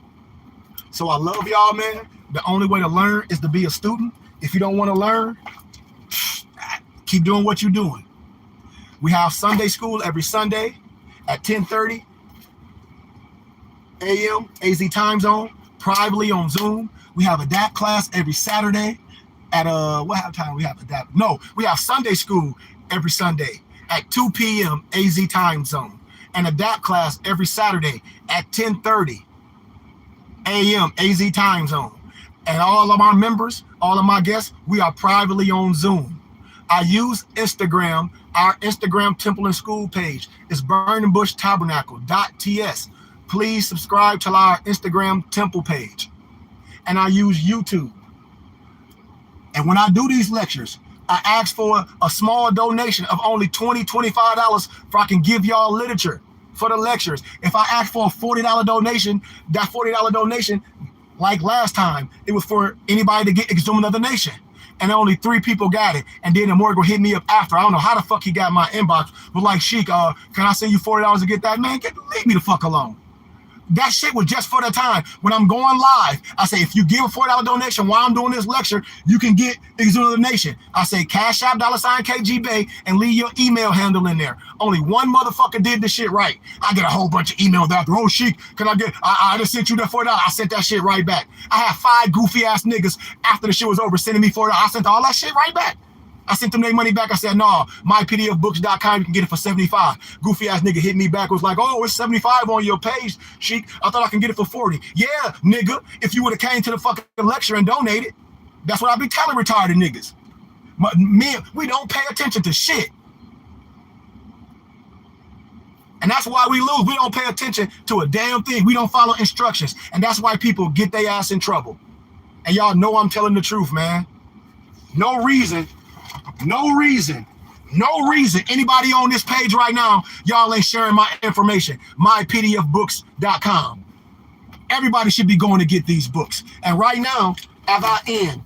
So I love y'all, man. The only way to learn is to be a student. If you don't want to learn, keep doing what you're doing. We have Sunday school every Sunday at 10:30 a.m. AZ time zone, privately on Zoom. We have adapt class every Saturday at what time we have adapt? No, we have Sunday school every Sunday at 2 p.m. AZ time zone, and adapt class every Saturday at 10:30 a.m. AZ time zone. And all of our members, all of my guests, we are privately on Zoom. I use Instagram. Our Instagram temple and school page is burningbushtabernacle.ts. Please subscribe to our Instagram temple page. And I use YouTube. And when I do these lectures, I ask for a small donation of only $20, $25 for I can give y'all literature for the lectures. If I ask for a $40 donation, that $40 donation, like last time, it was for anybody to get Exhume Another Nation. And only 3 people got it. And then the Morgan hit me up after. I don't know how the fuck he got my inbox. But like, Sheik, can I send you $40 to get that? Man, leave me the fuck alone. That shit was just for the time. When I'm going live, I say, if you give a $40 donation while I'm doing this lecture, you can get Exhume Another Nation. I say, Cash App, $KGBay, and leave your email handle in there. Only one motherfucker did this shit right. I get a whole bunch of emails after, oh, Sheik, can I just sent you that $40. I sent that shit right back. I had 5 goofy ass niggas after the shit was over sending me $40. I sent all that shit right back. I sent them their money back. I said, no, mypdfbooks.com, you can get it for $75. Goofy ass nigga hit me back, was like, oh, it's $75 on your page, Sheik. I thought I can get it for $40. Yeah, nigga, if you would have came to the fucking lecture and donated, that's what I be telling retarded niggas. Men, we don't pay attention to shit. And that's why we lose. We don't pay attention to a damn thing. We don't follow instructions. And that's why people get their ass in trouble. And y'all know I'm telling the truth, man. No reason anybody on this page right now, y'all ain't sharing my information. mypdfbooks.com. Everybody should be going to get these books. And right now, as I end,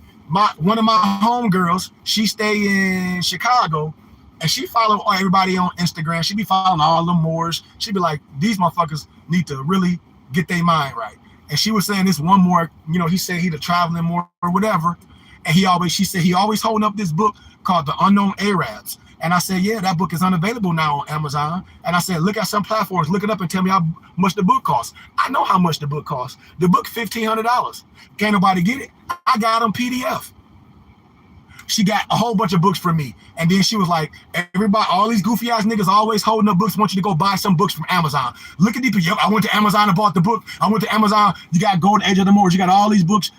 one of my homegirls, she stay in Chicago, and she follow everybody on Instagram. She be following all the Moors. She be like, these motherfuckers need to really get their mind right. And she was saying this one more, he said he the traveling more or whatever. And she said he always holding up this book called The Unknown Arabs. And I said, yeah, that book is unavailable now on Amazon. And I said, look at some platforms, look it up and tell me how much the book costs. I know how much the book costs. The book, $1,500. Can't nobody get it. I got them PDF. She got a whole bunch of books from me. And then she was like, everybody, all these goofy ass niggas always holding up books, want you to go buy some books from Amazon. Look at these people. Yep, I went to Amazon and bought the book. I went to Amazon. You got Golden Age of the Moors. You got all these books,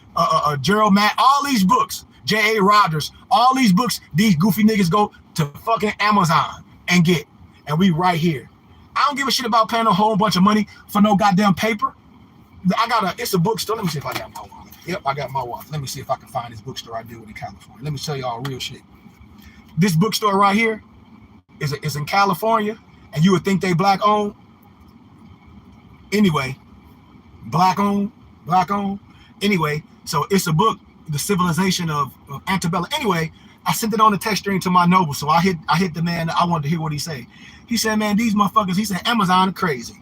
Gerald Matt, all these books, J.A. Rogers, all these books, these goofy niggas go to fucking Amazon and get. And we right here. I don't give a shit about paying a whole bunch of money for no goddamn paper. It's a bookstore. Let me see if I got my wallet. Yep, I got my wallet. Let me see if I can find this bookstore I deal with in California. Let me tell y'all real shit. This bookstore right here is in California, and you would think they black owned. Anyway, black owned. Anyway, so it's a book, The Civilization of Antebellum. Anyway, I sent it on the text string to my noble, so I hit the man. I wanted to hear what he say. He said, man, these motherfuckers, he said, Amazon are crazy.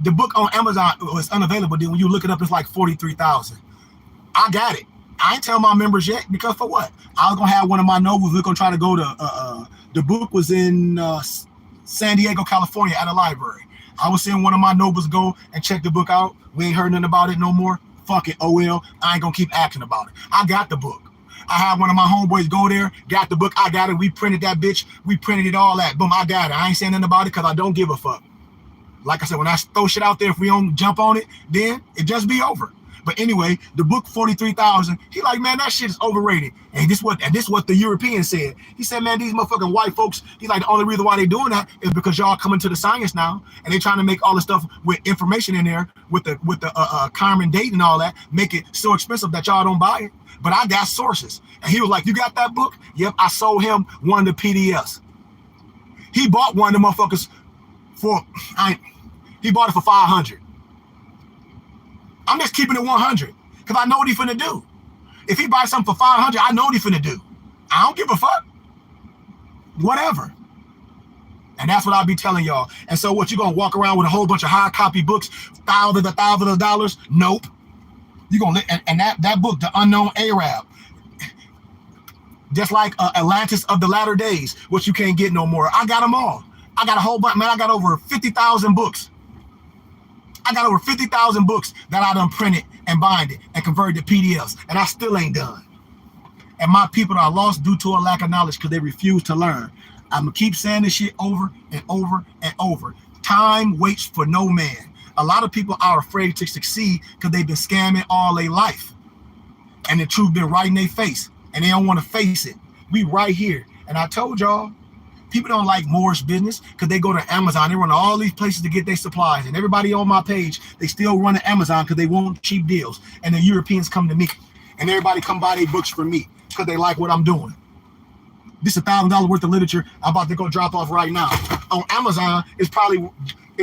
The book on Amazon was unavailable. Then when you look it up, it's like 43,000. I got it. I ain't tell my members yet, because for what? I was gonna have one of my nobles. We're gonna try to go to. The book was in San Diego, California, at a library. I was seeing one of my nobles go and check the book out. We ain't heard nothing about it no more. Fuck it. Oh well. I ain't gonna keep asking about it. I got the book. I had one of my homeboys go there, got the book. I got it. We printed that bitch. We printed it all that. Boom. I got it. I ain't saying nothing about it because I don't give a fuck. Like I said, when I throw shit out there, if we don't jump on it, then it just be over. But anyway, the book 43,000. He like, man, that shit is overrated. And this what the European said. He said, man, these motherfucking white folks. He's like, the only reason why they doing that is because y'all coming to the science now, and they trying to make all the stuff with information in there with the Carmen date and all that, make it so expensive that y'all don't buy it. But I got sources, and he was like, you got that book? Yep, I sold him one of the PDFs. He bought one of the motherfuckers he bought it for 500. I'm just keeping it 100 because I know what he finna do. If he buys something for 500, I know what he finna do. I don't give a fuck. Whatever. And that's what I'll be telling y'all. And so what, you gonna walk around with a whole bunch of hard copy books, thousands of dollars? Nope. You gonna and that book, The Unknown Arab, just like Atlantis of the Latter Days, which you can't get no more. I got them all. I got a whole bunch, man. I got over 50,000 books. I got over 50,000 books that I done printed and binded and converted to PDFs, and I still ain't done. And my people are lost due to a lack of knowledge because they refuse to learn. I'm gonna keep saying this shit over and over and over. Time waits for no man. A lot of people are afraid to succeed because they've been scamming all their life, and the truth been right in their face, and they don't want to face it. We right here, and I told y'all. People don't like Moorish business because they go to Amazon. They run to all these places to get their supplies. And everybody on my page, they still run to Amazon because they want cheap deals. And the Europeans come to me. And everybody come buy their books from me because they like what I'm doing. This is $1,000 worth of literature I'm about to go drop off right now. On Amazon, it's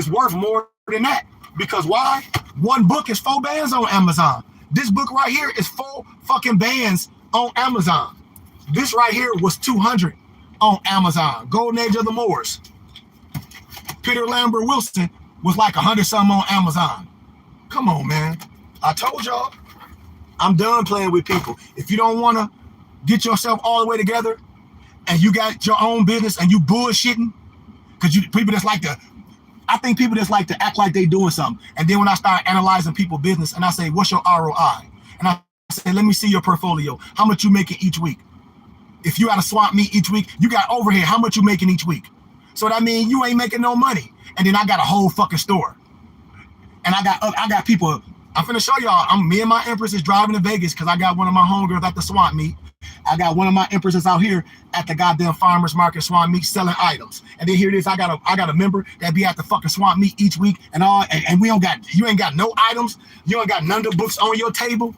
worth more than that. Because why? One book is 4 bands on Amazon. This book right here is 4 fucking bands on Amazon. This right here was 200 on Amazon. Golden Age of the Moors. Peter Lambert Wilson was like 100 something on Amazon. Come on, man. I told y'all, I'm done playing with people. If you don't want to get yourself all the way together and you got your own business and you bullshitting, because I think people just like to act like they doing something. And then when I start analyzing people's business and I say, what's your ROI? And I say, let me see your portfolio. How much you making each week? If you got to swap me each week, you got overhead. How much you making each week? So that means you ain't making no money. And then I got a whole fucking store. And I got people. I'm finna show y'all. Me and my Empress is driving to Vegas because I got one of my homegirls at the swap meet. I got one of my Empresses out here at the goddamn farmers market swap meet selling items. And then here it is. I got a member that be at the fucking swap meet each week and all. And you ain't got no items. You ain't got none of the books on your table.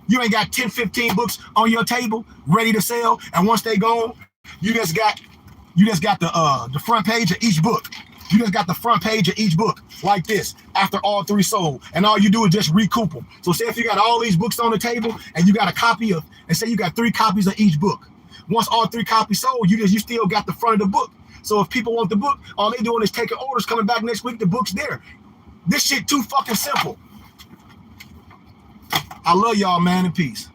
You ain't got 10, 15 books on your table ready to sell. And once they gone, you just got the front page of each book. You just got the front page of each book like this after all 3 sold. And all you do is just recoup them. So say if you got all these books on the table and you got a copy of, and say you got 3 copies of each book. Once all 3 copies sold, you still got the front of the book. So if people want the book, all they doing is taking orders, coming back next week, the book's there. This shit too fucking simple. I love y'all, man, in peace.